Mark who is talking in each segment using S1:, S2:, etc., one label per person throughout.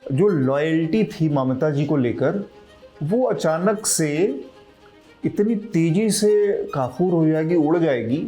S1: जो लॉयल्टी थी ममता जी को लेकर वो अचानक से इतनी तेजी से काफूर हो जाएगी, उड़ जाएगी,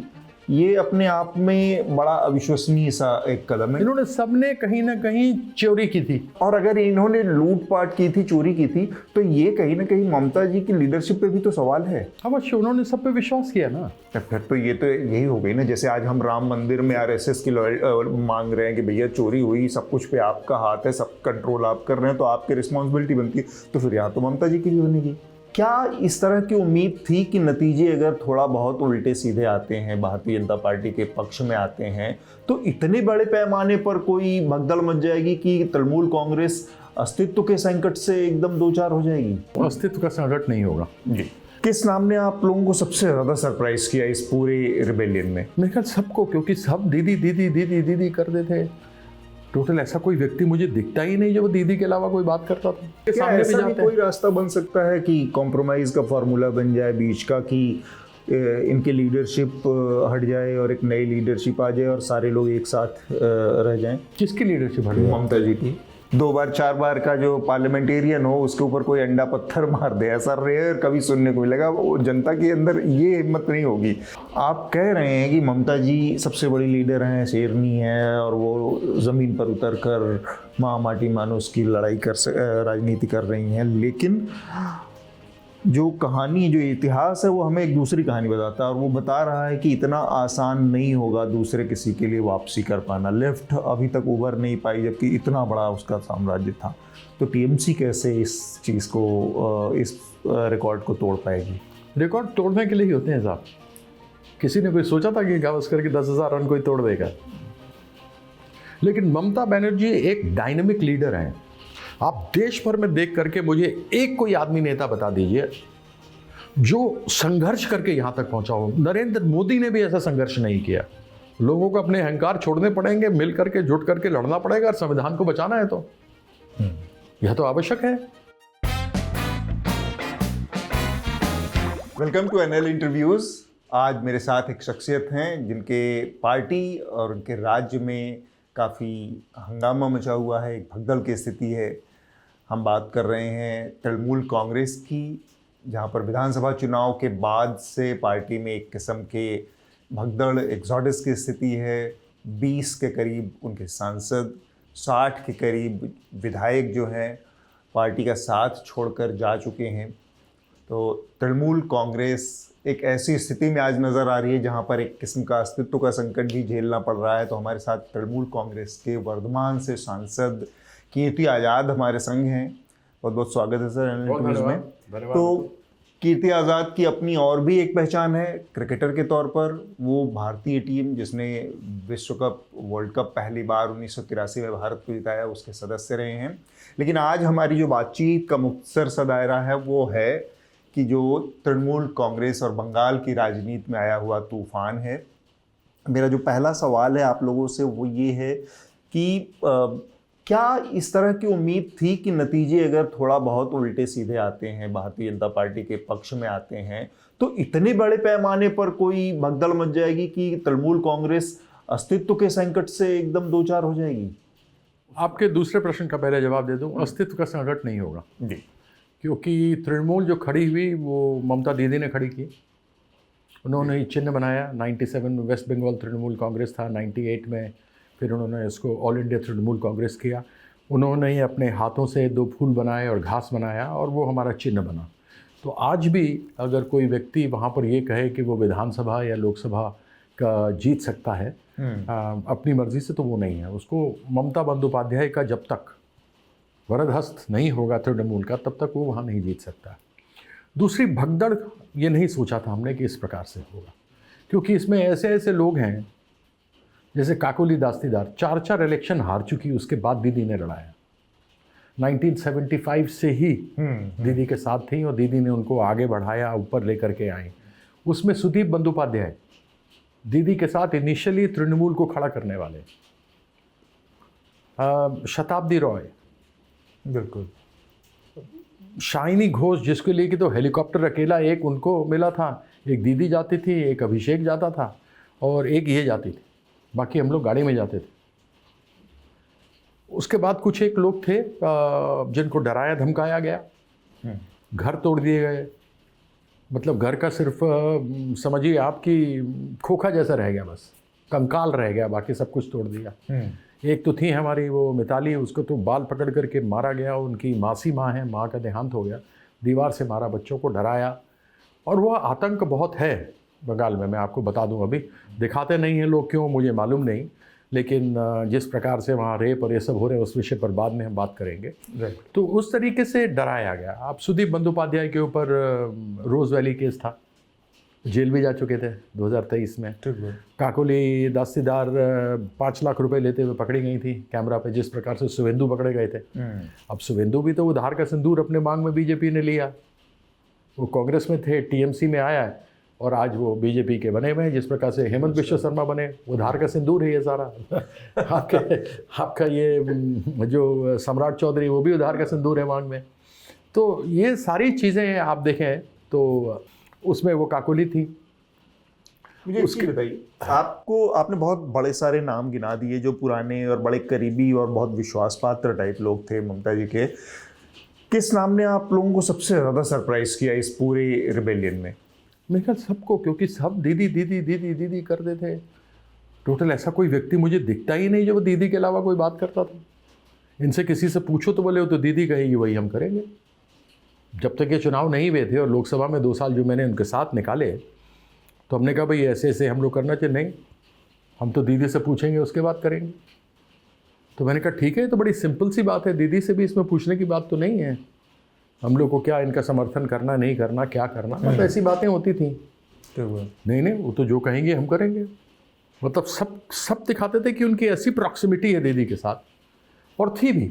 S1: ये अपने आप में बड़ा अविश्वसनीय सा एक कदम है।
S2: इन्होंने सबने कहीं ना कहीं चोरी की थी,
S1: और अगर इन्होंने लूटपाट की थी, चोरी की थी, तो ये कहीं ना कहीं ममता जी की लीडरशिप पे भी तो सवाल है।
S2: अवश्य उन्होंने सब पे विश्वास किया ना।
S1: फिर तो ये तो यही हो गई ना, जैसे आज हम राम मंदिर में आरएसएस की मांग रहे हैं कि भैया चोरी हुई, सब कुछ पे आपका हाथ है, सब कंट्रोल आप कर रहे हैं, तो आपकी रिस्पॉन्सिबिलिटी बनती है। तो फिर यहाँ तो ममता जी की भी बनेगी। क्या इस तरह की उम्मीद थी कि नतीजे अगर थोड़ा बहुत उल्टे सीधे आते हैं, भारतीय जनता पार्टी के पक्ष में आते हैं, तो इतने बड़े पैमाने पर कोई भगदड़ मच जाएगी कि तृणमूल कांग्रेस अस्तित्व के संकट से एकदम दो चार हो जाएगी?
S2: अस्तित्व का संकट नहीं होगा
S1: जी। किस नाम ने आप लोगों को सबसे ज्यादा सरप्राइज किया इस पूरे रिबेलियन में?
S2: मेरे ख्याल सबको, क्योंकि सब दीदी दीदी दीदी दीदी करते थे। टोटल ऐसा कोई व्यक्ति मुझे दिखता ही नहीं जो दीदी के अलावा कोई बात करता था।
S1: क्या
S2: सामने
S1: ऐसा
S2: भी
S1: भी
S2: जाते
S1: कोई रास्ता बन सकता है कि कॉम्प्रोमाइज का फॉर्मूला बन जाए बीच का, कि इनकी लीडरशिप हट जाए और एक नई लीडरशिप आ जाए और सारे लोग एक साथ रह जाएं?
S2: किसकी लीडरशिप हट गई?
S1: ममता जी की। 2 बार 4 बार का जो पार्लियामेंटेरियन हो उसके ऊपर कोई अंडा पत्थर मार दे, ऐसा रेयर कभी सुनने को मिलेगा। वो जनता के अंदर ये हिम्मत नहीं होगी। आप कह रहे हैं कि ममता जी सबसे बड़ी लीडर हैं, शेरनी है, और वो ज़मीन पर उतर कर माँ माटी मानुस की लड़ाई राजनीति कर रही हैं, लेकिन जो कहानी, जो इतिहास है, वो हमें एक दूसरी कहानी बताता है, और वो बता रहा है कि इतना आसान नहीं होगा दूसरे किसी के लिए वापसी कर पाना। लेफ्ट अभी तक उभर नहीं पाई, जबकि इतना बड़ा उसका साम्राज्य था। तो टीएमसी कैसे इस चीज़ को, इस रिकॉर्ड को तोड़ पाएगी?
S2: रिकॉर्ड तोड़ने के लिए ही होते हैं साहब। किसी ने कोई सोचा था कि गावस्कर की 10,000 रन कोई तोड़ देगा? लेकिन ममता बनर्जी एक डायनेमिक लीडर हैं। आप देश भर में देख करके मुझे एक कोई आदमी नेता बता दीजिए जो संघर्ष करके यहां तक पहुंचा हो। नरेंद्र मोदी ने भी ऐसा संघर्ष नहीं किया। लोगों को अपने अहंकार छोड़ने पड़ेंगे, मिल करके जुट करके लड़ना पड़ेगा, और संविधान को बचाना है तो यह तो आवश्यक है।
S1: Welcome to NL interviews. आज मेरे साथ एक शख्सियत हैं जिनके पार्टी और उनके राज्य में काफ़ी हंगामा मचा हुआ है, एक भगदड़ की स्थिति है। हम बात कर रहे हैं तृणमूल कांग्रेस की, जहां पर विधानसभा चुनाव के बाद से पार्टी में एक किस्म के भगदड़, एक्सोडस की स्थिति है। 20 के करीब उनके सांसद, 60 के करीब विधायक जो हैं पार्टी का साथ छोड़कर जा चुके हैं। तो तृणमूल कांग्रेस एक ऐसी स्थिति में आज नज़र आ रही है जहां पर एक किस्म का अस्तित्व का संकट भी झेलना पड़ रहा है। तो हमारे साथ तृणमूल कांग्रेस के वर्धमान से सांसद कीर्ति आज़ाद हमारे संग हैं। बहुत बहुत स्वागत है सर इंटरव्यूज में। तो कीर्ति आज़ाद की अपनी और भी एक पहचान है क्रिकेटर के तौर पर। वो भारतीय टीम जिसने विश्व कप, वर्ल्ड कप पहली बार 1983 में भारत को जिताया, उसके सदस्य रहे हैं। लेकिन आज हमारी जो बातचीत का मुख्तसर सा दायरा है वो है कि जो तृणमूल कांग्रेस और बंगाल की राजनीति में आया हुआ तूफान है। मेरा जो पहला सवाल है आप लोगों से वो ये है कि क्या इस तरह की उम्मीद थी कि नतीजे अगर थोड़ा बहुत उल्टे सीधे आते हैं, भारतीय जनता पार्टी के पक्ष में आते हैं, तो इतने बड़े पैमाने पर कोई भगदड़ मच जाएगी कि तृणमूल कांग्रेस अस्तित्व के संकट से एकदम दो चार हो जाएगी?
S2: आपके दूसरे प्रश्न का पहले जवाब दे दूं, अस्तित्व का संकट नहीं होगा
S1: जी।
S2: क्योंकि तृणमूल जो खड़ी हुई वो ममता दीदी ने खड़ी की। उन्होंने ही चिन्ह बनाया। 97 में वेस्ट बंगाल तृणमूल कांग्रेस था, 98 में फिर उन्होंने इसको ऑल इंडिया तृणमूल कांग्रेस किया। उन्होंने ही अपने हाथों से 2 फूल बनाए और घास बनाया और वो हमारा चिन्ह बना। तो आज भी अगर कोई व्यक्ति वहाँ पर ये कहे कि वो विधानसभा या लोकसभा का जीत सकता है अपनी मर्जी से, तो वो नहीं है। उसको ममता बंदोपाध्याय का जब तक वरदहस्त नहीं होगा तृणमूल का, तब तक वो वहाँ नहीं जीत सकता। दूसरी भगदड़ ये नहीं सोचा था हमने कि इस प्रकार से होगा, क्योंकि इसमें ऐसे ऐसे लोग हैं जैसे काकोली दास्तीदार 4 इलेक्शन हार चुकी, उसके बाद दीदी ने लड़ाया। 1975 से ही दीदी के साथ थी और दीदी ने उनको आगे बढ़ाया, ऊपर लेकर के आई। उसमें सुदीप बंदोपाध्याय दीदी के साथ इनिशियली तृणमूल को खड़ा करने वाले, शताब्दी रॉय,
S1: बिल्कुल,
S2: शाइनी घोष, जिसके लिए कि तो हेलीकॉप्टर अकेला एक उनको मिला था, एक दीदी जाती थी, एक अभिषेक जाता था और एक ये जाती थी, बाकी हम लोग गाड़ी में जाते थे। उसके बाद कुछ एक लोग थे जिनको डराया धमकाया गया, घर तोड़ दिए गए, मतलब घर का सिर्फ समझिए आपकी खोखा जैसा रह गया, बस कंकाल रह गया, बाकी सब कुछ तोड़ दिया। एक तो थी हमारी वो मिताली, उसको तो बाल पकड़ करके मारा गया, उनकी मासी माँ है, माँ का देहांत हो गया, दीवार से मारा, बच्चों को डराया। और वह आतंक बहुत है बंगाल में, मैं आपको बता दूं, अभी दिखाते नहीं हैं लोग, क्यों मुझे मालूम नहीं, लेकिन जिस प्रकार से वहाँ रेप और ये सब हो रहे हैं उस विषय पर बाद में हम बात करेंगे। तो उस तरीके से डराया गया। आप सुदीप बंदोपाध्याय के ऊपर रोज़ वैली केस था, जेल भी जा चुके थे 2023 में। काकोली दास्तीदार 5 लाख रुपए लेते हुए पकड़ी गई थी कैमरा पे, जिस प्रकार से शुभेंदु पकड़े गए थे। अब शुभेंदु भी तो उधार का सिंदूर अपने मांग में बीजेपी ने लिया, वो कांग्रेस में थे, टीएमसी में आया है और आज वो बीजेपी के बने हुए हैं। जिस प्रकार से हेमंत बिश्व शर्मा बने, उधार का सिंदूर है ये सारा। आपका ये जो सम्राट चौधरी, वो भी उधार का सिंदूर है मांग में। तो ये सारी चीज़ें आप देखें तो उसमें वो काकोली थी।
S1: मुझे उसकी बताइए, आपने बहुत बड़े सारे नाम गिना दिए जो पुराने और बड़े करीबी और बहुत विश्वास पात्र टाइप लोग थे ममता जी के। किस नाम ने आप लोगों को सबसे ज़्यादा सरप्राइज किया इस पूरे रिबेलियन में?
S2: मेरे ख्याल सबको, क्योंकि सब दीदी दीदी दीदी दीदी करते थे। टोटल ऐसा कोई व्यक्ति मुझे दिखता ही नहीं जो वो दीदी के अलावा कोई बात करता था। इनसे किसी से पूछो तो बोले वो तो दीदी कहेगी, वही हम करेंगे। जब तक ये चुनाव नहीं हुए थे और लोकसभा में 2 साल जो मैंने उनके साथ निकाले, तो हमने कहा भाई ऐसे ऐसे हम लोग करना चाहिए। नहीं, हम तो दीदी से पूछेंगे उसके बाद करेंगे। तो मैंने कहा ठीक है, तो बड़ी सिंपल सी बात है, दीदी से भी इसमें पूछने की बात तो नहीं है। हम लोग को क्या इनका समर्थन करना, नहीं करना, क्या करना, मतलब ऐसी बातें होती थी। नहीं, वो तो जो कहेंगे हम करेंगे। मतलब सब दिखाते थे कि उनकी ऐसी प्रॉक्सिमिटी है दीदी के साथ, और थी भी।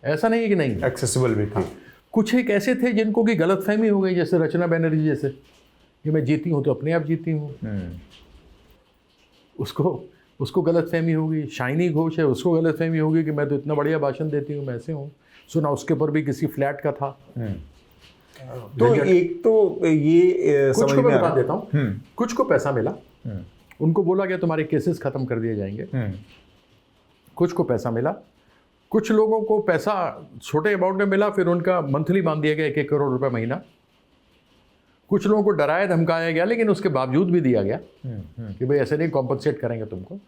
S2: ऐसा नहीं है कि नहीं,
S1: एक्सेसिबल भी थी।
S2: कुछ एक ऐसे थे जिनको की गलतफहमी हो गई, जैसे रचना बनर्जी जैसे, कि मैं जीती हूँ तो अपने आप जीती हूँ, उसको गलतफहमी होगी। शाइनी घोष है, उसको गलतफहमी होगी कि मैं तो इतना बढ़िया भाषण देती हूँ, मैं ऐसे हूँ। सुना उसके ऊपर भी किसी फ्लैट का था।
S1: तो एक तो ये
S2: कुछ को मैं बता देता हूँ, कुछ को पैसा मिला, उनको बोला गया तुम्हारे केसेस खत्म कर दिए जाएंगे। कुछ को पैसा मिला, कुछ लोगों को पैसा छोटे अमाउंट में मिला, फिर उनका मंथली बांध दिया गया 1-1 करोड़ रुपए महीना। कुछ लोगों को डराया धमकाया गया, लेकिन उसके बावजूद भी दिया गया कि भाई ऐसे नहीं, कॉम्पनसेट करेंगे तुमको।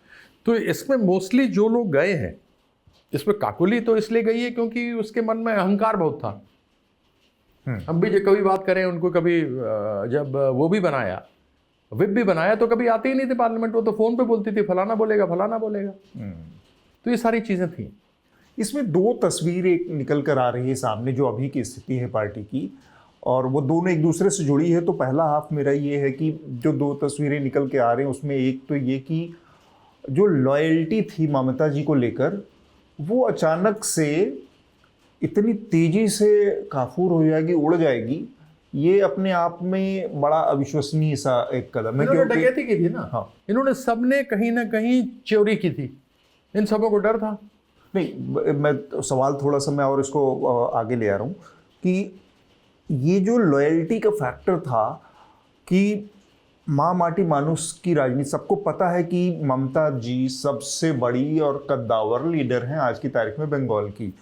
S2: तो इसमें मोस्टली जो लोग गए हैं, इसमें काकोली तो इसलिए गई है क्योंकि उसके मन में अहंकार बहुत था। हम भी जो कभी बात करें उनको, कभी जब वो भी बनाया, विप भी बनाया, तो कभी आते ही नहीं थे पार्लियामेंट। वो तो फ़ोन पे बोलती थी फलाना बोलेगा फलाना बोलेगा। तो ये सारी चीज़ें थी।
S1: इसमें 2 तस्वीरें एक निकल कर आ रही है सामने, जो अभी की स्थिति है पार्टी की, और वो दोनों एक दूसरे से जुड़ी है। तो पहला हाफ मेरा ये है कि जो 2 तस्वीरें निकल के आ रही हैं, उसमें एक तो ये कि जो लॉयल्टी थी ममता जी को लेकर, वो अचानक से इतनी तेज़ी से काफूर हो जाएगी, उड़ जाएगी, ये अपने आप में बड़ा अविश्वसनीय सा एक कदम है।
S2: इन्होंने डकैती की थी ना।
S1: हाँ,
S2: इन्होंने सबने कहीं ना कहीं चोरी की थी, इन सबों को डर था।
S1: नहीं, मैं सवाल थोड़ा सा मैं और इसको आगे ले आ रहा हूँ कि ये जो लॉयल्टी का फैक्टर था कि माँ माटी मानुस की राजनीति, सबको पता है कि ममता जी सबसे बड़ी और कद्दावर लीडर हैं आज की तारीख में बंगाल की।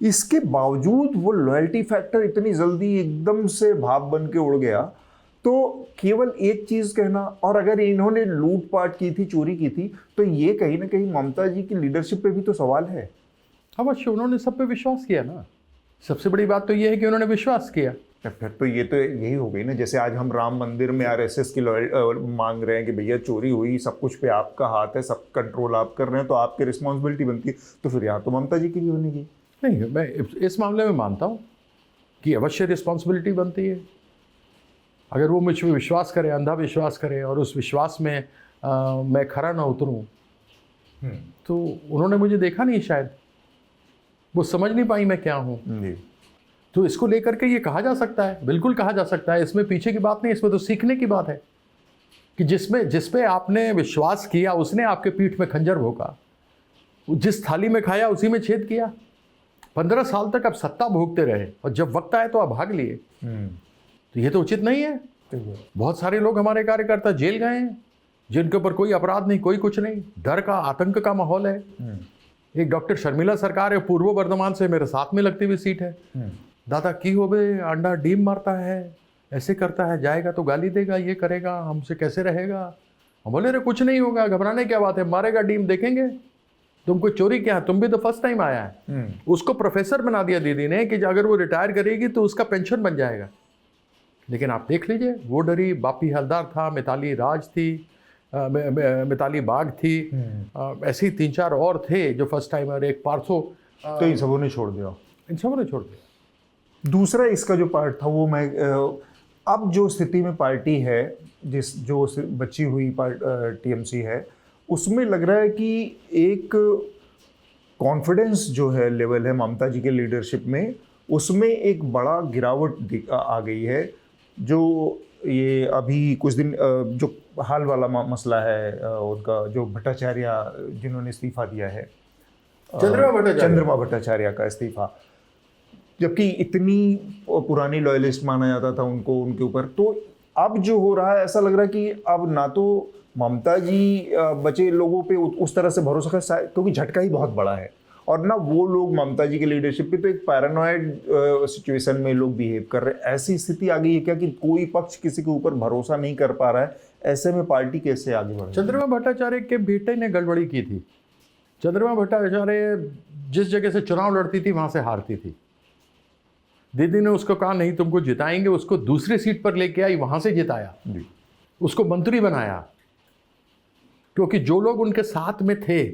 S1: इसके बावजूद वो लॉयल्टी फैक्टर इतनी जल्दी एकदम से भाप बन के उड़ गया। तो केवल एक चीज़ कहना, और अगर इन्होंने लूटपाट की थी, चोरी की थी, तो ये कहीं ना कहीं ममता जी की लीडरशिप पे भी तो सवाल है।
S2: अवश्य, उन्होंने सब पे विश्वास किया ना। सबसे बड़ी बात तो ये है कि उन्होंने विश्वास किया।
S1: फिर तो ये तो यही हो गई ना, जैसे आज हम राम मंदिर में आरएसएस की मांग रहे हैं कि भैया चोरी हुई, सब कुछ पे आपका हाथ है, सब कंट्रोल आप कर रहे हैं, तो आपकी रिस्पॉन्सिबिलिटी बनती है। तो फिर यहाँ तो ममता जी की भी बनेगी।
S2: नहीं, मैं इस मामले में मानता हूँ कि अवश्य रिस्पॉन्सिबिलिटी बनती है। अगर वो मुझ पर विश्वास करें, अंधा विश्वास करें, और उस विश्वास में मैं खरा ना उतरूँ, तो उन्होंने मुझे देखा नहीं, शायद वो समझ नहीं पाई मैं क्या हूँ। तो इसको लेकर के ये कहा जा सकता है, बिल्कुल कहा जा सकता है। इसमें पीछे की बात नहीं, इसमें तो सीखने की बात है कि जिस पे आपने विश्वास किया उसने आपके पीठ में खंजर भोंका, जिस थाली में खाया उसी में छेद किया। 15 साल तक आप सत्ता भोगते रहे, और जब वक्त आए तो आप भाग लिए। तो ये तो उचित नहीं है। बहुत सारे लोग हमारे कार्यकर्ता जेल गए हैं, जिनके ऊपर कोई अपराध नहीं, कोई कुछ नहीं, डर का, आतंक का माहौल है। एक डॉक्टर शर्मिला सरकार है, पूर्व बर्धमान से, मेरे साथ में लगती हुई सीट है। दादा की हो बे, अंडा डीम मारता है, ऐसे करता है, जाएगा तो गाली देगा, ये करेगा, हमसे कैसे रहेगा। हम बोले रे कुछ नहीं होगा, घबराने क्या बात है, मारेगा डीम, देखेंगे। तुमको चोरी क्या है, तुम भी तो फर्स्ट टाइम आया है। उसको प्रोफेसर बना दिया दीदी ने कि अगर वो रिटायर करेगी तो उसका पेंशन बन जाएगा। लेकिन आप देख लीजिए, वो डरी, बापी हलदार था, मिताली राज थी, मिताली बाग थी, ऐसे ही 3-4 और थे जो फर्स्ट टाइमर, एक पार्थो।
S1: तो इन सबों ने छोड़ दिया,
S2: इन सबों ने छोड़ दिया।
S1: दूसरा इसका जो पार्ट था वो मैं अब जो स्थिति में पार्टी है, जो बची हुई टीएमसी है, उसमें लग रहा है कि एक कॉन्फिडेंस जो है लेवल है ममता जी के लीडरशिप में, उसमें एक बड़ा गिरावट आ गई है। जो ये अभी कुछ दिन जो हाल वाला मसला है उनका, जो भट्टाचार्य जिन्होंने इस्तीफा दिया है, चंद्रमा भट्टाचार्य का इस्तीफा, जबकि इतनी पुरानी लॉयलिस्ट माना जाता था उनको, उनके ऊपर। तो अब जो हो रहा है, ऐसा लग रहा है कि अब ना तो ममता जी बचे लोगों पे उस तरह से भरोसा कर, क्योंकि झटका ही बहुत बड़ा है, और ना वो लोग ममता जी के लीडरशिप पे, तो एक पैरानॉइड सिचुएशन में लोग बिहेव कर रहे हैं। ऐसी स्थिति आ गई है क्या कि कोई पक्ष किसी के ऊपर भरोसा नहीं कर पा रहा है? ऐसे में पार्टी कैसे आगे बढ़े?
S2: चंद्रमा भट्टाचार्य के बेटे ने गड़बड़ी की थी। चंद्रमा भट्टाचार्य जिस जगह से चुनाव लड़ती थी वहां से हारती थी। दीदी ने उसको कहा नहीं तुमको जिताएंगे, उसको दूसरी सीट पर लेके आई, वहां से जिताया, उसको मंत्री बनाया। क्योंकि जो लोग उनके साथ में थे,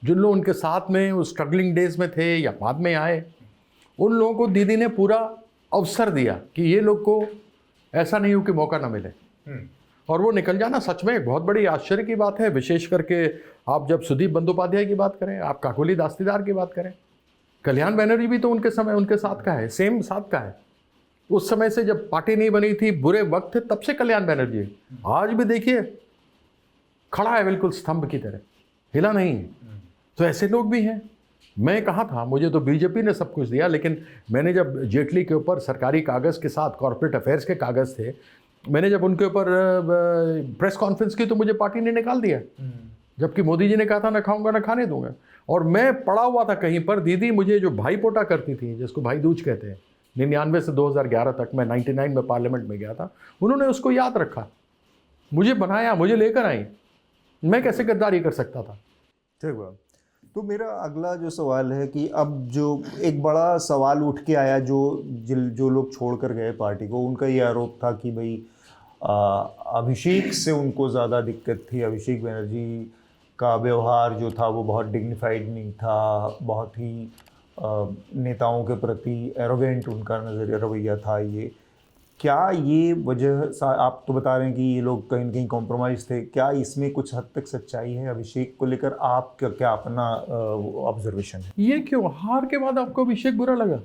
S2: जिन लोग उनके साथ में उस स्ट्रगलिंग डेज में थे या बाद में आए, उन लोगों को दीदी ने पूरा अवसर दिया कि ये लोग को ऐसा नहीं हो कि मौका ना मिले, और वो निकल जाना सच में एक बहुत बड़ी आश्चर्य की बात है। विशेष करके आप जब सुदीप बंदोपाध्याय की बात करें, आप काकोली दास्तीदार की बात करें, कल्याण बनर्जी भी तो उनके समय उनके साथ का है, सेम साथ का है। उस समय से जब पार्टी नहीं बनी थी, बुरे वक्त थे, तब से कल्याण बनर्जी, आज भी देखिए खड़ा है बिल्कुल स्तंभ की तरह, हिला नहीं है। तो ऐसे लोग भी हैं। मैं कहा था, मुझे तो बीजेपी ने सब कुछ दिया, लेकिन मैंने जब जेटली के ऊपर सरकारी कागज़ के साथ कॉर्पोरेट अफेयर्स के कागज़ थे, मैंने जब उनके ऊपर प्रेस कॉन्फ्रेंस की तो मुझे पार्टी ने निकाल दिया, जबकि मोदी जी ने कहा था ना खाऊंगा ना खाने दूंगा। और मैं पड़ा हुआ था कहीं पर, दीदी मुझे जो भाई पोटा करती थी, जिसको भाई दूज कहते हैं, 99 से 2011 तक, मैं 99 में पार्लियामेंट में गया था, उन्होंने उसको याद रखा, मुझे बनाया, मुझे लेकर आई। मैं कैसे गद्दारी कर सकता था?
S1: ठीक बात। तो मेरा अगला जो सवाल है कि अब जो एक बड़ा सवाल उठ के आया, जो लोग छोड़कर गए पार्टी को, उनका ये आरोप था कि भाई अभिषेक से उनको ज़्यादा दिक्कत थी। अभिषेक बनर्जी का व्यवहार जो था वो बहुत डिग्निफाइड नहीं था, बहुत ही नेताओं के प्रति एरोगेंट उनका नज़रिया रवैया था। ये क्या ये वजह, आप तो बता रहे हैं कि ये लोग कहीं न कहीं कॉम्प्रोमाइज़ थे, क्या इसमें कुछ हद तक सच्चाई है अभिषेक को लेकर? आप क्या अपना ऑब्जर्वेशन है?
S2: ये क्यों हार के बाद आपको अभिषेक बुरा लगा?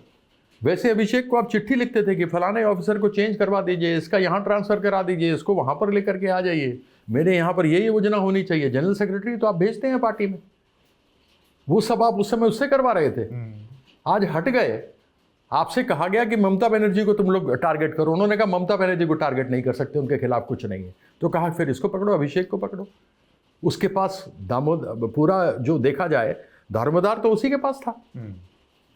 S2: वैसे अभिषेक को आप चिट्ठी लिखते थे कि फलाने ऑफिसर को चेंज करवा दीजिए, इसका यहाँ ट्रांसफ़र करा दीजिए, इसको वहाँ पर लेकर के आ जाइए, मेरे यहाँ पर ये योजना होनी चाहिए। जनरल सेक्रेटरी तो आप भेजते हैं पार्टी में, वो सब आप उस समय उससे करवा रहे थे। आज हट गए, आपसे कहा गया कि ममता बनर्जी को तुम लोग टारगेट करो, उन्होंने कहा ममता बनर्जी को टारगेट नहीं कर सकते, उनके खिलाफ कुछ नहीं है। तो कहा फिर इसको पकड़ो, अभिषेक को पकड़ो। उसके पास पूरा जो देखा जाए दारोमदार तो उसी के पास था।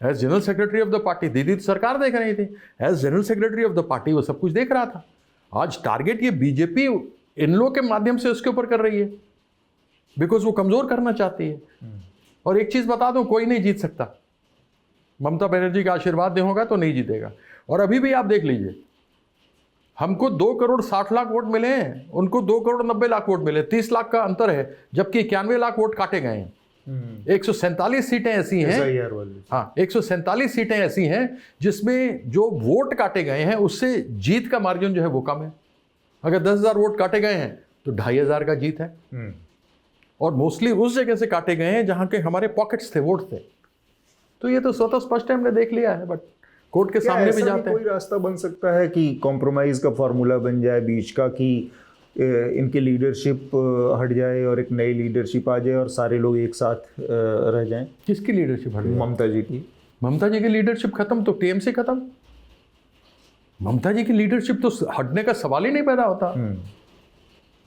S2: As general secretary of the party, दीदी तो सरकार देख रही थी, as general secretary of the party वो सब कुछ देख रहा था। आज टारगेट ये बीजेपी इन लोगों के माध्यम से उसके ऊपर कर रही है, बिकॉज वो कमज़ोर करना चाहती है। और एक चीज़ बता दूं, कोई नहीं जीत सकता, ममता बनर्जी का आशीर्वाद नहीं होगा तो नहीं जीतेगा। और अभी भी आप देख लीजिए, हमको 2 करोड़ 60 लाख वोट मिले हैं, उनको 2 करोड़ 90 लाख वोट मिले, 30 लाख का अंतर है, जबकि 91 लाख वोट काटे गए हैं। 147 सीटें ऐसी हैं, हाँ 147 सीटें ऐसी हैं जिसमें जो वोट काटे गए हैं उससे जीत का मार्जिन जो है वो कम है। अगर 10,000 वोट काटे गए हैं तो 2,500 का जीत है। और मोस्टली उस जगह से काटे गए हैं जहां के हमारे पॉकेट्स थे, वोट थे। तो ये तो स्वतः स्पष्ट हमने देट लिया है, बट कोर्ट के सामने भी जाते हैं।
S1: कोई रास्ता बन सकता है कि कॉम्प्रोमाइज़ का फॉर्मूला बन जाए बीच का, कि इनकी लीडरशिप हट जाए और एक नई लीडरशिप आ जाए और सारे लोग एक साथ रह जाएं?
S2: किसकी लीडरशिप हट जाए?
S1: ममता जी की।
S2: ममता जी की लीडरशिप खत्म तो टीएमसी खत्म। ममता जी की लीडरशिप तो हटने का सवाल ही नहीं पैदा होता।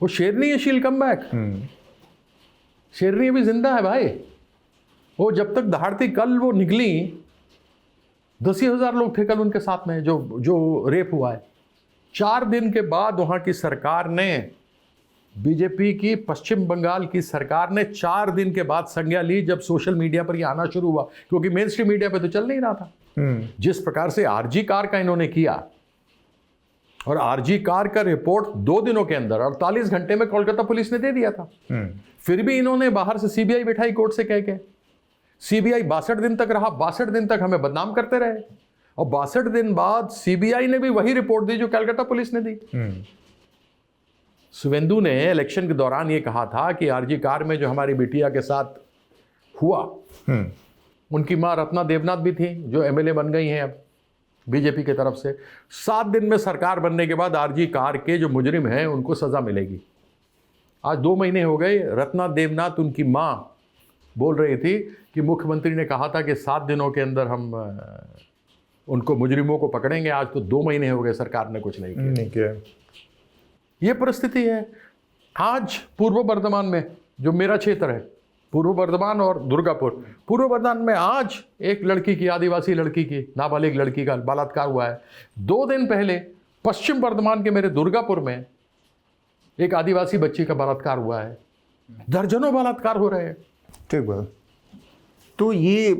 S2: वो शेरनी है, शील कम बैक। शेरनी अभी जिंदा है भाई, वो जब तक दहाड़ती कल वो निकली, 10,000 लोग थे कल उनके साथ में जो रेप हुआ है। 4 दिन के बाद वहाँ की सरकार ने, बीजेपी की पश्चिम बंगाल की सरकार ने 4 दिन के बाद संज्ञा ली, जब सोशल मीडिया पर ये आना शुरू हुआ, क्योंकि मेन स्ट्रीम मीडिया पे तो चल नहीं रहा था। जिस प्रकार से आरजी कार का इन्होंने किया, और आरजी कार का रिपोर्ट 2 दिनों के अंदर 48 घंटे में कोलकाता पुलिस ने दे दिया था। फिर भी इन्होंने बाहर से सीबीआई बिठाई कोर्ट से कह के। सीबीआई 62 दिन तक रहा, 62 दिन तक हमें बदनाम करते रहे, और 62 दिन बाद सीबीआई ने भी वही रिपोर्ट दी जो कलकत्ता पुलिस ने दी। शुवेंदु ने इलेक्शन के दौरान ये कहा था कि आरजी कार में जो हमारी बिटिया के साथ हुआ, उनकी मां रत्ना देवनाथ भी थी, जो एमएलए बन गई हैं अब बीजेपी की तरफ से। 7 दिन में सरकार बनने के बाद आरजी कार के जो मुजरिम हैं उनको सजा मिलेगी। आज 2 महीने हो गए, रत्ना देवनाथ उनकी मां बोल रही थी कि मुख्यमंत्री ने कहा था कि 7 दिनों के अंदर हम उनको मुजरिमों को पकड़ेंगे। आज तो 2 महीने हो गए, सरकार ने कुछ नहीं किया। ये परिस्थिति है आज पूर्व बर्धमान में, जो मेरा क्षेत्र है, पूर्व बर्धमान और दुर्गापुर। पूर्व बर्धमान में आज एक लड़की की, आदिवासी लड़की की, नाबालिग लड़की का बलात्कार हुआ है। 2 दिन पहले पश्चिम बर्धमान के मेरे दुर्गापुर में एक आदिवासी बच्ची का बलात्कार हुआ है। दर्जनों बलात्कार हो रहे हैं।
S1: ठीक बात। तो ये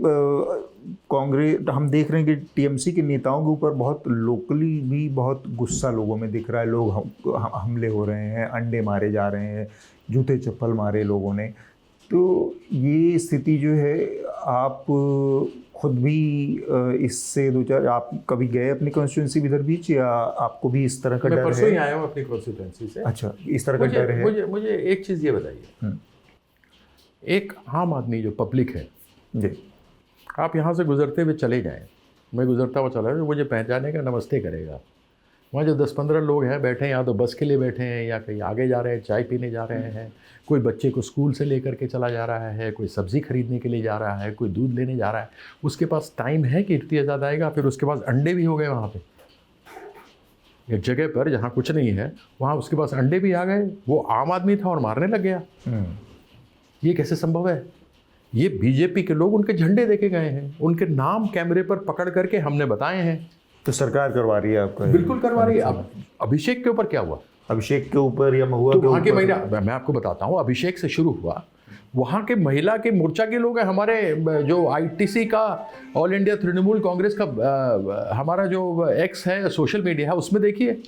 S1: कांग्रेस, हम देख रहे हैं कि टीएमसी के नेताओं के ऊपर बहुत लोकली भी बहुत गुस्सा लोगों में दिख रहा है। लोग हमले हो रहे हैं, अंडे मारे जा रहे हैं, जूते चप्पल मारे लोगों ने। तो ये स्थिति जो है, आप खुद भी इससे दो चार, आप कभी गए अपनी कॉन्स्टिट्यूंसी इधर बीच, या आपको भी इस तरह का डर है?
S2: मैं परसों ही आया हूँ अपनी कॉन्स्टिट्यूंसी से।
S1: अच्छा, इस तरह का डर है?
S2: मुझे एक चीज़ ये बताइए, एक आम आदमी जो पब्लिक है
S1: जी,
S2: आप यहाँ से गुजरते हुए चले जाएं, मैं गुजरता हुआ चला जाऊँ, मुझे पहचानेगा, नमस्ते करेगा। वहाँ जो 10-15 लोग हैं बैठे हैं, या तो बस के लिए बैठे हैं, या कहीं आगे जा रहे हैं, चाय पीने जा रहे हैं, कोई बच्चे को स्कूल से लेकर के चला जा रहा है, कोई सब्ज़ी खरीदने के लिए जा रहा है, कोई दूध लेने जा रहा है। उसके पास टाइम है कि इतनी आज़ाद आएगा। फिर उसके पास अंडे भी हो गए वहाँ पे, एक जगह पर जहाँ कुछ नहीं है, वहाँ उसके पास अंडे भी आ गए। वो आम आदमी था और मारने लग गया। ये कैसे संभव है? ये बीजेपी के लोग उनके झंडे देके गए हैं, उनके नाम कैमरे पर पकड़ करके हमने बताए हैं।
S1: तो सरकार करवा रही है आपका?
S2: बिल्कुल करवा रही है। अब अभिषेक के ऊपर क्या हुआ?
S1: अभिषेक के ऊपर या महुआ
S2: तो
S1: के
S2: वहाँ की
S1: ऊपर?
S2: महिला, मैं आपको बताता हूँ, अभिषेक से शुरू हुआ। वहाँ के महिला के मोर्चा के लोग हैं, हमारे जो आईटीसी का, ऑल इंडिया तृणमूल कांग्रेस का हमारा जो एक्स है, सोशल मीडिया है, उसमें देखिए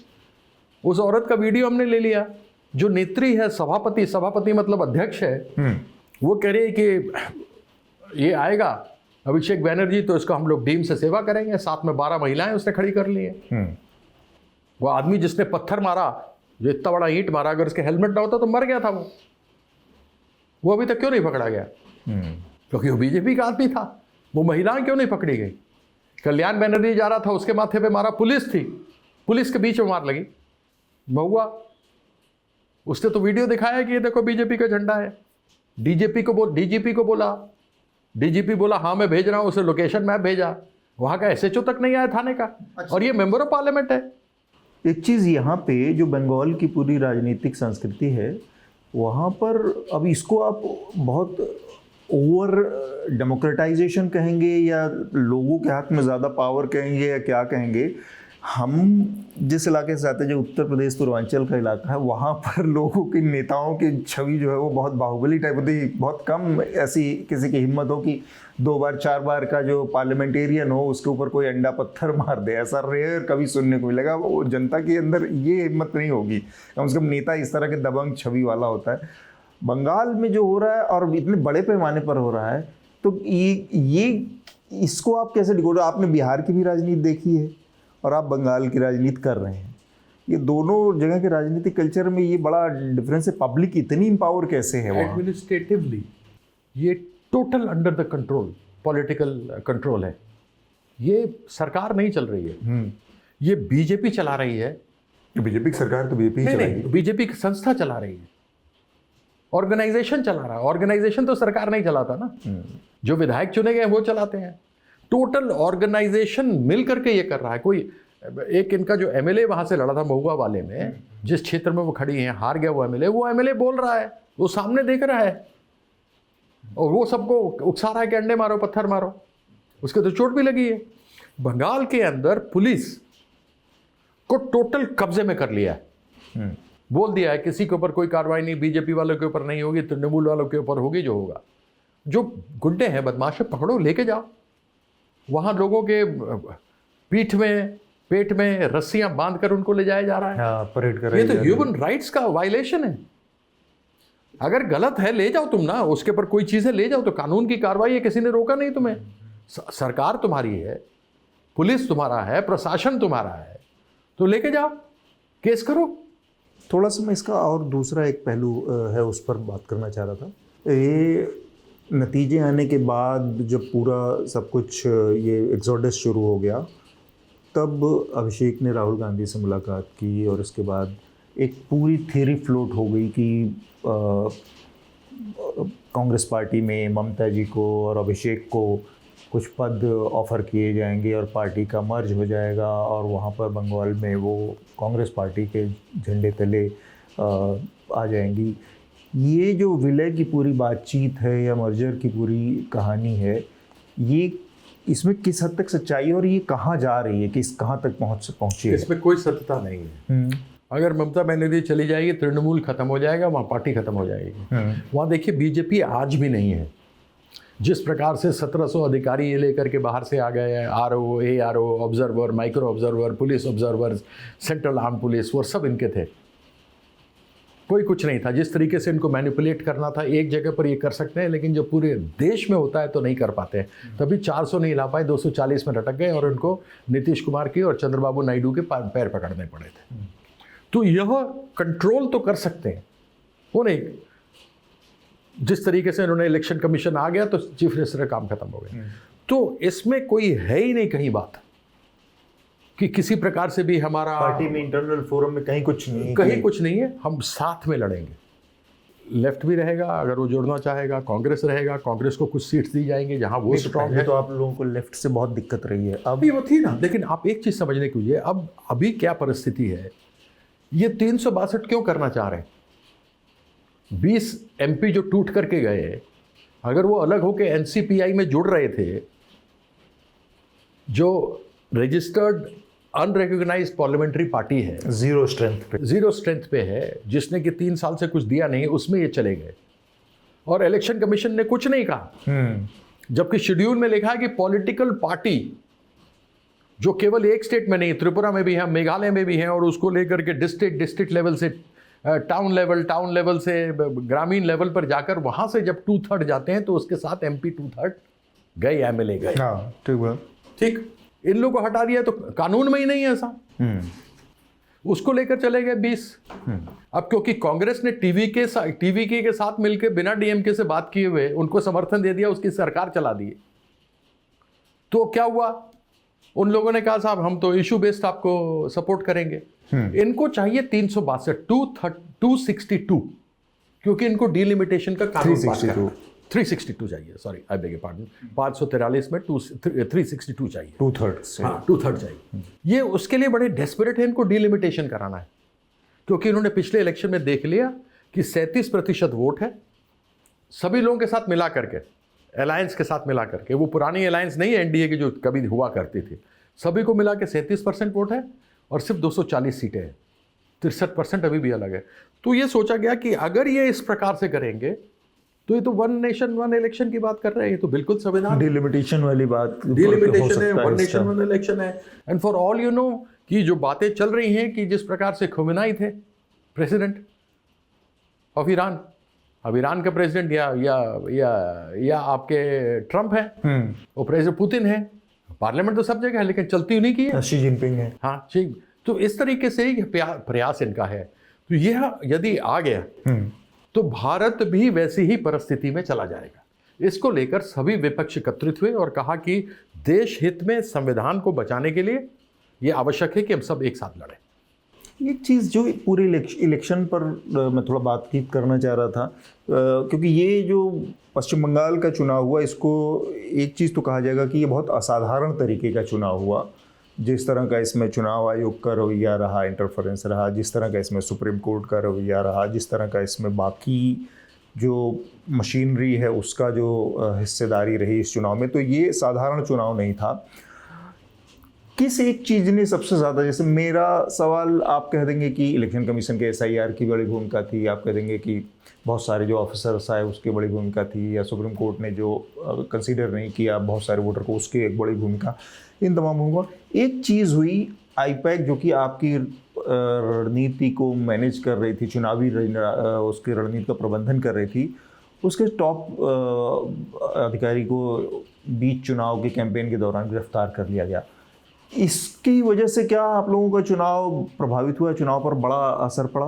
S2: उस औरत का वीडियो हमने ले लिया। जो नेत्री है, सभापति मतलब अध्यक्ष है, वो कह रही है कि ये आएगा अभिषेक बैनर्जी तो इसको हम लोग डीम से सेवा करेंगे। साथ में 12 महिलाएं उसने खड़ी कर ली है। वो आदमी जिसने पत्थर मारा, जो इतना बड़ा ईंट मारा, अगर उसके हेलमेट ना होता तो मर गया था वो अभी तक क्यों नहीं पकड़ा गया? क्योंकि वो बीजेपी का आदमी था। वो महिलाएं क्यों नहीं पकड़ी गई? कल्याण बैनर्जी जा रहा था, उसके माथे पे मारा, पुलिस थी, पुलिस के बीच में मार लगी। महुआ, उसने तो वीडियो दिखाया कि ये देखो बीजेपी का झंडा है। डीजीपी को बोला, डीजीपी बोला हाँ मैं भेज रहा हूँ, उसे लोकेशन मैप भेजा, वहाँ का एसएचओ तक नहीं आया थाने का। अच्छा। और ये मेंबर ऑफ पार्लियामेंट है।
S1: एक चीज़ यहाँ पे जो बंगाल की पूरी राजनीतिक संस्कृति है, वहाँ पर अब इसको आप बहुत ओवर डेमोक्रेटाइजेशन कहेंगे, या लोगों के हाथ में ज़्यादा पावर कहेंगे, या क्या कहेंगे? हम जिस इलाके से आते हैं, जो उत्तर प्रदेश पूर्वांचल का इलाका है, वहाँ पर लोगों की, नेताओं की छवि जो है वो बहुत बाहुबली टाइप होती है। बहुत कम ऐसी किसी की हिम्मत हो कि 2 बार 4 बार का जो पार्लियामेंटेरियन हो उसके ऊपर कोई अंडा पत्थर मार दे। ऐसा रेयर कभी सुनने को मिलेगा। वो जनता के अंदर ये हिम्मत नहीं होगी। कम से कम नेता इस तरह के दबंग छवि वाला होता है। बंगाल में जो हो रहा है और इतने बड़े पैमाने पर हो रहा है, तो ये इसको आप कैसे डिकोड? आपने बिहार की भी राजनीति देखी है और आप बंगाल की राजनीति कर रहे हैं। ये दोनों जगह के राजनीतिक कल्चर में ये बड़ा डिफरेंस है। पब्लिक इतनी इम्पावर कैसे है वहाँ?
S2: एडमिनिस्ट्रेटिवली ये total under the control, political control है। ये सरकार नहीं चल रही है, ये बीजेपी चला रही है।
S1: बीजेपी की सरकार तो बीजेपी चला रही है।
S2: बीजेपी की संस्था चला रही है, ऑर्गेनाइजेशन चला रहा है। ऑर्गेनाइजेशन तो सरकार नहीं चलाता ना, जो विधायक चुने गए वो चलाते हैं। टोटल ऑर्गेनाइजेशन मिल करके ये कर रहा है। कोई एक इनका जो एमएलए वहाँ से लड़ा था महुआ वाले में, जिस क्षेत्र में वो खड़ी हैं, हार गया वो एमएलए बोल रहा है, वो सामने देख रहा है। और वो सबको उकसा रहा है कि अंडे मारो, पत्थर मारो। उसके तो चोट भी लगी है। बंगाल के अंदर पुलिस को टोटल कब्जे में कर लिया है। बोल दिया है किसी के ऊपर कोई कार्रवाई नहीं, बीजेपी वालों के ऊपर नहीं होगी, तृणमूल वालों के ऊपर होगी जो होगा। जो गुंडे हैं, बदमाश है, पकड़ो, लेके जाओ। वहाँ लोगों के पीठ में, पेट में रस्सियां बांध कर उनको ले जाया जा रहा है।
S1: हाँ, परेड कर
S2: ये तो ह्यूमन राइट्स का वायलेशन है। अगर गलत है ले जाओ तुम ना, उसके ऊपर कोई चीज़ है ले जाओ, तो कानून की कार्रवाई है, किसी ने रोका नहीं तुम्हें। सरकार तुम्हारी है, पुलिस तुम्हारा है, प्रशासन तुम्हारा है, तो लेके जाओ, केस करो।
S1: थोड़ा सा मैं इसका और दूसरा एक पहलू है उस पर बात करना चाह रहा था। ये नतीजे आने के बाद जब पूरा सब कुछ ये एक्सोडस शुरू हो गया, तब अभिषेक ने राहुल गांधी से मुलाकात की और उसके बाद एक पूरी थ्योरी फ्लोट हो गई कि कांग्रेस पार्टी में ममता जी को और अभिषेक को कुछ पद ऑफ़र किए जाएंगे और पार्टी का मर्ज हो जाएगा और वहाँ पर बंगाल में वो कांग्रेस पार्टी के झंडे तले आ जाएंगी। ये जो विलय की पूरी बातचीत है या मर्जर की पूरी कहानी है, ये इसमें किस हद तक सच्चाई है और ये कहाँ जा रही है, किस कहाँ तक पहुँची है?
S2: इसमें कोई सत्यता नहीं है। अगर ममता बनर्जी चली जाएगी, तृणमूल खत्म हो जाएगा, वहाँ पार्टी खत्म हो जाएगी। वहाँ देखिए बीजेपी आज भी नहीं है। जिस प्रकार से 1700 अधिकारी ये लेकर के बाहर से आ गए हैं, RO, ARO, observer, micro observer, police observer, central arm police, वो सब इनके थे। कोई कुछ नहीं था। जिस तरीके से इनको मैनिपुलेट करना था एक जगह पर ये कर सकते हैं, लेकिन जब पूरे देश में होता है तो नहीं कर पाते। तभी 400 नहीं ला पाए, 240 में रटक गए और उनको नीतीश कुमार की और चंद्रबाबू नायडू के पैर पकड़ने पड़े थे। तो यह कंट्रोल तो कर सकते हैं वो नहीं। जिस तरीके से इन्होंने इलेक्शन कमीशन आ गया तो चीफ मिनिस्टर का काम खत्म हो गया। तो इसमें कोई है ही नहीं कहीं बात कि किसी प्रकार से भी हमारा
S1: पार्टी में इंटरनल फोरम में कहीं कुछ नहीं है,
S2: कहीं कुछ नहीं है। हम साथ में लड़ेंगे। लेफ्ट भी रहेगा, अगर वो जोड़ना चाहेगा, कांग्रेस रहेगा, कांग्रेस को कुछ सीट्स दी जाएंगी जहां वो स्ट्रांग है।
S1: तो आप लोगों को लेफ्ट से बहुत दिक्कत रही है
S2: अभी वो थी ना, लेकिन आप एक चीज समझने के लिए, अब अभी क्या परिस्थिति है, ये 362 क्यों करना चाह रहे हैं? 20 MP जो टूट करके गए, अगर वो अलग होकर एनसीपीआई में जुड़ रहे थे, जो रजिस्टर्ड अनरिकॉग्नाइज्ड पार्लियामेंट्री पार्टी है,
S1: जीरो स्ट्रेंथ पे
S2: है, जिसने कि 3 साल से कुछ दिया नहीं, उसमें ये चले गए और इलेक्शन कमीशन ने कुछ नहीं कहा। जबकि शेड्यूल में लिखा है कि पॉलिटिकल पार्टी जो केवल एक स्टेट में नहीं, त्रिपुरा में भी है, मेघालय में भी है, और उसको लेकर के डिस्ट्रिक्ट लेवल से टाउन लेवल से ग्रामीण लेवल पर जाकर वहां से जब 2/3 जाते हैं तो उसके साथ MP 2/3 गए, MLA गए।
S1: हाँ, ठीक।
S2: इन लोगों को हटा दिया तो कानून में ही नहीं है ऐसा। उसको लेकर चले गए 20। अब क्योंकि कांग्रेस ने टीवीके के साथ मिलकर बिना DMK से बात किए हुए उनको समर्थन दे दिया, उसकी सरकार चला दी। तो क्या हुआ? उन लोगों ने कहा साहब हम तो इशू बेस्ड आपको सपोर्ट करेंगे। इनको चाहिए 362, 262, क्योंकि इनको डिलिमिटेशन का कानून 362 चाहिए, sorry I beg your pardon. 543 में 362 चाहिए, 2/3 चाहिए। ये उसके लिए बड़े डेस्परेट है, इनको डिलिमिटेशन कराना है, क्योंकि इन्होंने पिछले इलेक्शन में देख लिया कि 37% वोट है सभी लोगों के साथ मिला करके, अलायंस के साथ मिला करके। वो पुरानी अलायंस नहीं है NDA की जो कभी हुआ करती थी, सभी को मिला के 37% वोट है और सिर्फ 240 सीटें हैं। 63% अभी भी अलग है। तो ये सोचा गया कि अगर ये इस प्रकार से करेंगे तो ये तो 1 नेशन 1 इलेक्शन की बात कर रहे हैं, ये तो बिल्कुल संविधान
S1: डिलिमिटेशन वाली बात,
S2: डिलिमिटेशन है, 1 नेशन 1 इलेक्शन है। And for all you know कि जो बातें चल रही हैं कि जिस प्रकार से खोमेनी थे प्रेसिडेंट ऑफ ईरान, अब ईरान का प्रेसिडेंट या आपके ट्रंप है, वो प्रेसिडेंट पुतिन है। पार्लियामेंट तो सब जगह है लेकिन चलती नहीं की है,
S1: शी जिनपिंग है।
S2: हाँ, तो इस तरीके से ही प्रयास इनका है। तो यह यदि आ गया तो भारत भी वैसी ही परिस्थिति में चला जाएगा। इसको लेकर सभी विपक्ष एकत्रित हुए और कहा कि देश हित में संविधान को बचाने के लिए यह आवश्यक है कि हम सब एक साथ लड़ें।
S1: एक चीज़ जो पूरे इलेक्शन पर मैं थोड़ा बातचीत करना चाह रहा था, क्योंकि ये जो पश्चिम बंगाल का चुनाव हुआ, इसको एक चीज़ तो कहा जाएगा कि ये बहुत असाधारण तरीके का चुनाव हुआ। जिस तरह का इसमें चुनाव आयोग का रवैया रहा, इंटरफेरेंस रहा, जिस तरह का इसमें सुप्रीम कोर्ट का रवैया रहा, जिस तरह का इसमें बाकी जो मशीनरी है उसका जो हिस्सेदारी रही इस चुनाव में, तो ये साधारण चुनाव नहीं था। किस एक चीज़ ने सबसे ज़्यादा, जैसे मेरा सवाल, आप कह देंगे कि इलेक्शन कमीशन के SIR की बड़ी भूमिका थी, आप कह देंगे कि बहुत सारे जो ऑफिसर्स आए उसकी बड़ी भूमिका थी, या सुप्रीम कोर्ट ने जो कंसीडर नहीं किया बहुत सारे वोटर को उसकी एक बड़ी भूमिका, इन तमाम भूमिका। एक चीज़ हुई IPAC जो कि आपकी रणनीति को मैनेज कर रही थी, चुनावी उसकी रणनीति का प्रबंधन कर रही थी, उसके टॉप अधिकारी को बीच चुनाव के कैंपेन के दौरान गिरफ्तार कर लिया गया। इसकी वजह से क्या आप लोगों का चुनाव प्रभावित हुआ, चुनाव पर बड़ा असर पड़ा?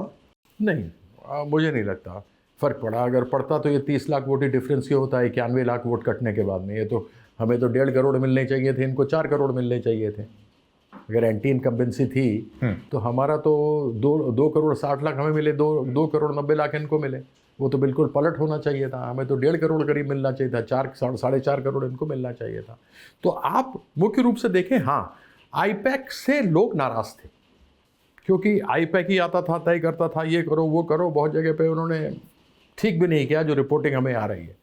S2: नहीं, मुझे नहीं लगता फ़र्क पड़ा। अगर पड़ता तो ये 30 लाख वोट ही डिफरेंस क्यों होता है 91 लाख वोट कटने के बाद में। ये तो हमें तो 1.5 करोड़ मिलने चाहिए थे, इनको 4 करोड़ मिलने चाहिए थे। अगर एंटी इनकम्बेंसी थी तो हमारा तो 2 करोड़ 60 लाख हमें मिले, 2 करोड़ 90 लाख इनको मिले। वो तो बिल्कुल पलट होना चाहिए था, हमें तो 1.5 करोड़ करीब मिलना चाहिए था, 4-4.5 करोड़ इनको मिलना चाहिए था। तो आप मुख्य रूप से देखें, हाँ, IPAC से लोग नाराज़ थे क्योंकि IPAC ही आता था, तय करता था ये करो वो करो। बहुत जगह पे उन्होंने ठीक भी नहीं किया जो रिपोर्टिंग हमें आ रही है।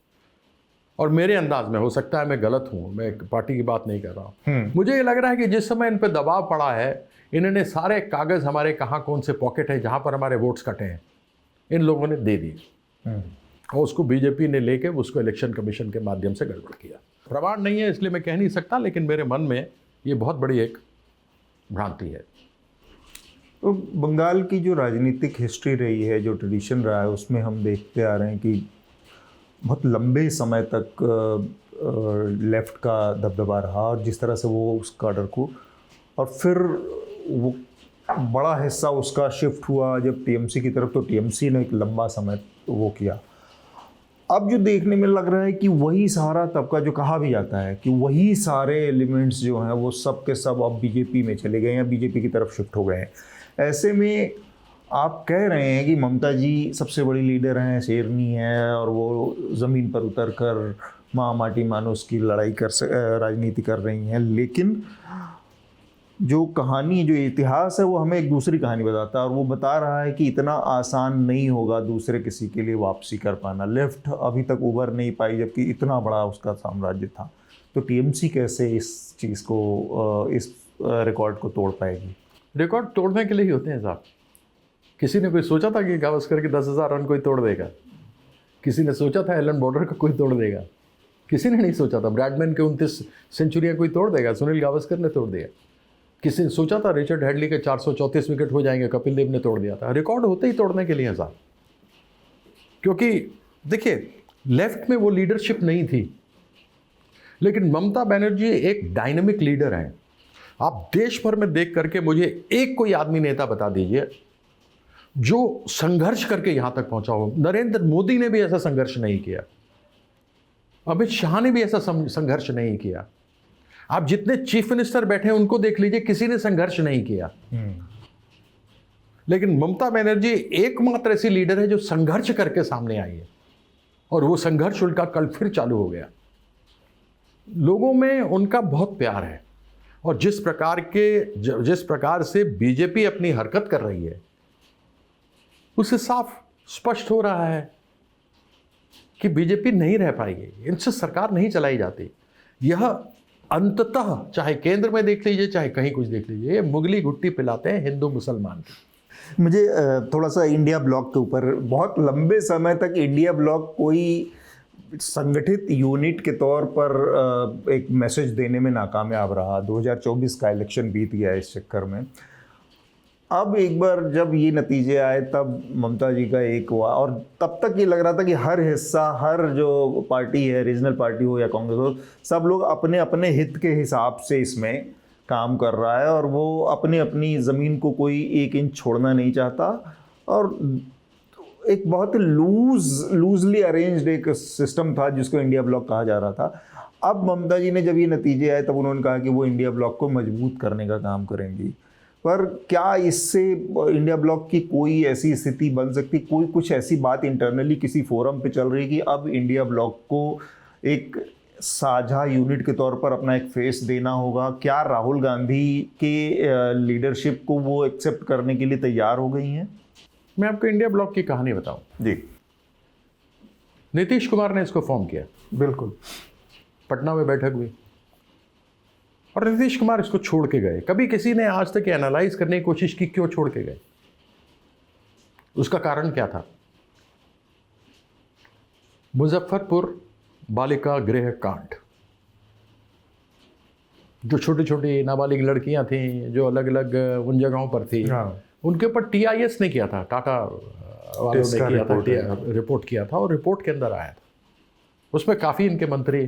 S2: और मेरे अंदाज में, हो सकता है मैं गलत हूँ, मैं पार्टी की बात नहीं कर रहा हूँ, मुझे ये लग रहा है कि जिस समय इन पर दबाव पड़ा है, इन्होंने सारे कागज़ हमारे कहाँ कौन से पॉकेट है जहाँ पर हमारे वोट्स कटे हैं, इन लोगों ने दे दिए और उसको बीजेपी ने लेके उसको इलेक्शन कमीशन के माध्यम से गड़बड़ किया। प्रमाण नहीं है इसलिए मैं कह नहीं सकता, लेकिन मेरे मन में ये बहुत बड़ी एक भ्रांति है।
S1: तो बंगाल की जो राजनीतिक हिस्ट्री रही है, जो ट्रेडिशन रहा है, उसमें हम देखते आ रहे हैं कि बहुत लंबे समय तक लेफ़्ट का दबदबा रहा, और जिस तरह से वो उस काडर को, और फिर वो बड़ा हिस्सा उसका शिफ्ट हुआ जब TMC की तरफ, तो TMC ने एक लंबा समय वो किया। अब जो देखने में लग रहा है कि वही सारा तबका, जो कहा भी जाता है कि वही सारे एलिमेंट्स जो हैं वो सब के सब अब BJP में चले गए हैं, BJP की तरफ शिफ्ट हो गए हैं। ऐसे में आप कह रहे हैं कि ममता जी सबसे बड़ी लीडर हैं, शेरनी हैं, और वो ज़मीन पर उतर कर माँ माटी मानुस की लड़ाई राजनीति कर रही हैं, लेकिन जो कहानी, जो इतिहास है, वो हमें एक दूसरी कहानी बताता है, और वो बता रहा है कि इतना आसान नहीं होगा दूसरे किसी के लिए वापसी कर पाना। लेफ़्ट अभी तक उभर नहीं पाई जबकि इतना बड़ा उसका साम्राज्य था। तो TMC कैसे इस चीज़ को, इस रिकॉर्ड को तोड़ पाएगी?
S2: रिकॉर्ड तोड़ने के लिए ही होते हैं साहब। किसी ने कोई सोचा था कि गावस्कर के 10,000 रन कोई तोड़ देगा? किसी ने सोचा था एलन बॉर्डर का कोई तोड़ देगा? किसी ने नहीं सोचा था ब्रैडमैन के 29 सेंचुरियाँ कोई तोड़ देगा? सुनील गावस्कर ने तोड़ दिया। किसी ने सोचा था रिचर्ड हेडली के 434 विकेट हो जाएंगे? कपिल देव ने तोड़ दिया था। रिकॉर्ड होते ही तोड़ने के लिए साहब, क्योंकि देखिए लेफ्ट में वो लीडरशिप नहीं थी, लेकिन ममता बनर्जी एक डायनेमिक लीडर हैं। आप देश भर में देख करके मुझे एक कोई आदमी नेता बता दीजिए जो संघर्ष करके यहां तक पहुंचा हो। नरेंद्र मोदी ने भी ऐसा संघर्ष नहीं किया, अमित शाह ने भी ऐसा संघर्ष नहीं किया। आप जितने चीफ मिनिस्टर बैठे हैं उनको देख लीजिए, किसी ने संघर्ष नहीं किया। लेकिन ममता बनर्जी एकमात्र ऐसी लीडर है जो संघर्ष करके सामने आई है, और वो संघर्ष उनका कल फिर चालू हो गया। लोगों में उनका बहुत प्यार है, और जिस प्रकार से बीजेपी अपनी हरकत कर रही है उससे साफ स्पष्ट हो रहा है कि बीजेपी नहीं रह पाएगी, इनसे सरकार नहीं चलाई जाती। यह अंततः चाहे केंद्र में देख लीजिए चाहे कहीं कुछ देख लीजिए, ये मुगली घुट्टी पिलाते हैं हिंदू मुसलमान की।
S1: मुझे थोड़ा सा इंडिया ब्लॉक के ऊपर, बहुत लंबे समय तक इंडिया ब्लॉक कोई संगठित यूनिट के तौर पर एक मैसेज देने में नाकामयाब रहा। 2024 का इलेक्शन बीत गया इस चक्कर में। अब एक बार जब ये नतीजे आए तब ममता जी का एक हुआ, और तब तक ये लग रहा था कि हर हिस्सा, हर जो पार्टी है, रीजनल पार्टी हो या कांग्रेस हो, सब लोग अपने अपने हित के हिसाब से इसमें काम कर रहा है, और वो अपनी अपनी ज़मीन को कोई 1 इंच छोड़ना नहीं चाहता, और एक बहुत लूजली अरेंज्ड एक सिस्टम था जिसको इंडिया ब्लॉक कहा जा रहा था। अब ममता जी ने जब ये नतीजे आए तब उन्होंने कहा कि वो इंडिया ब्लॉक को मजबूत करने का काम करेंगी। पर क्या इससे इंडिया ब्लॉक की कोई ऐसी स्थिति बन सकती, कोई कुछ ऐसी बात इंटरनली किसी फोरम पे चल रही कि अब इंडिया ब्लॉक को एक साझा यूनिट के तौर पर अपना एक फेस देना होगा? क्या राहुल गांधी के लीडरशिप को वो एक्सेप्ट करने के लिए तैयार हो गई हैं?
S2: मैं आपको इंडिया ब्लॉक की कहानी बताऊं
S1: जी।
S2: नीतीश कुमार ने इसको फॉर्म किया,
S1: बिल्कुल।
S2: पटना में बैठक हुई और नीतीश कुमार इसको छोड़ के गए। कभी किसी ने आज तक एनालाइज करने की कोशिश की क्यों छोड़ के गए, उसका कारण क्या था? मुजफ्फरपुर बालिका गृह कांड, जो छोटी छोटी नाबालिग लड़कियां थीं जो अलग अलग उन जगहों पर थी, उनके ऊपर TIS ने किया था, टाटा वालों ने किया था, रिपोर्ट किया था और रिपोर्ट के अंदर आया था। उसमें काफ़ी इनके मंत्री,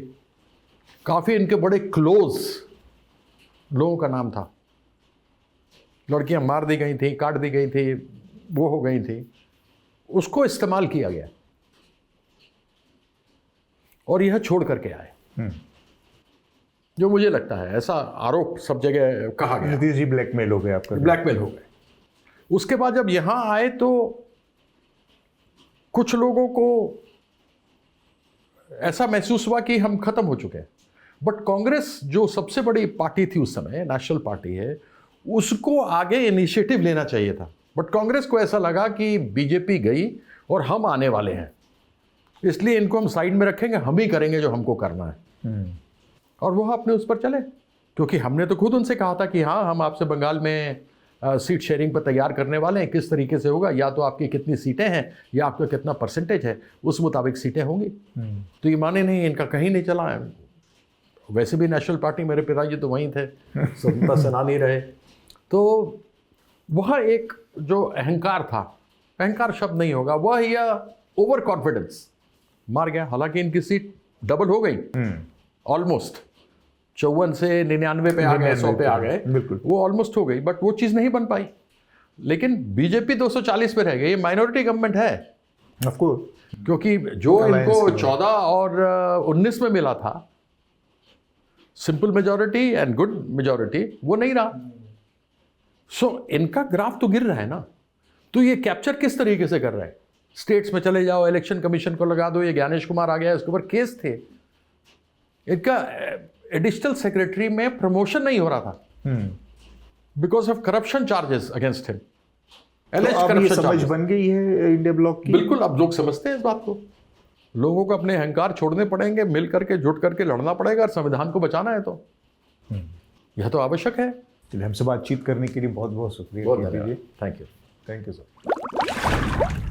S2: काफ़ी इनके बड़े क्लोज लोगों का नाम था। लड़कियां मार दी गई थी, काट दी गई थी, वो हो गई थी। उसको इस्तेमाल किया गया और यह छोड़ करके आए, जो मुझे लगता है ऐसा आरोप सब जगह कहा गया।
S1: नीतीश जी ब्लैकमेल हो गए आपका।
S2: ब्लैकमेल हो गए। उसके बाद जब यहां आए तो कुछ लोगों को ऐसा महसूस हुआ कि हम खत्म हो चुके हैं। बट कांग्रेस जो सबसे बड़ी पार्टी थी उस समय, नेशनल पार्टी है, उसको आगे इनिशिएटिव लेना चाहिए था। बट कांग्रेस को ऐसा लगा कि बीजेपी गई और हम आने वाले हैं, इसलिए इनको हम साइड में रखेंगे, हम ही करेंगे जो हमको करना है। और वो अपने उस पर चले, क्योंकि हमने तो खुद उनसे कहा था कि हाँ, हम आपसे बंगाल में सीट शेयरिंग पर तैयार करने वाले हैं, किस तरीके से होगा, या तो आपकी कितनी सीटें हैं या आपका कितना परसेंटेज है, उस मुताबिक सीटें होंगी। तो ये माने नहीं, इनका कहीं नहीं चला है। वैसे भी नेशनल पार्टी, मेरे पिताजी तो वहीं थे, स्वतंत्रता सेनानी रहे। तो वह एक जो अहंकार था, अहंकार शब्द नहीं होगा, वह या ओवर कॉन्फिडेंस मार गया। हालांकि इनकी सीट डबल हो गई, ऑलमोस्ट 54 से 99 पे आ गए, 100 पे आ गए,
S1: बिल्कुल
S2: वो ऑलमोस्ट हो गई। बट वो चीज़ नहीं बन पाई। लेकिन बीजेपी 240 पे रह गई। ये माइनॉरिटी गवर्नमेंट है,
S1: ऑफ कोर्स,
S2: क्योंकि जो इनको 14 और 19 में मिला था, simple majority and good majority, वो नहीं रहा। सो इनका ग्राफ तो गिर रहा है ना। तो ये कैप्चर किस तरीके से कर रहे हैं? स्टेट्स में चले जाओ, इलेक्शन कमीशन को लगा दो। ये ज्ञानेश कुमार आ गया, इसके ऊपर केस थे। इनका एडिशनल सेक्रेटरी में प्रमोशन नहीं हो रहा था because of corruption charges against him.
S1: अब ये समझ बन गई है इंडिया ब्लॉक की।
S2: बिल्कुल, अब लोग समझते हैं इस बात को। लोगों को अपने अहंकार छोड़ने पड़ेंगे, मिल करके जुट करके लड़ना पड़ेगा, और संविधान को बचाना है तो यह तो आवश्यक है।
S1: चलिए, हमसे बातचीत करने के लिए बहुत बहुत शुक्रिया।
S2: बहुत धन्यवाद। Thank you.
S1: Thank you sir.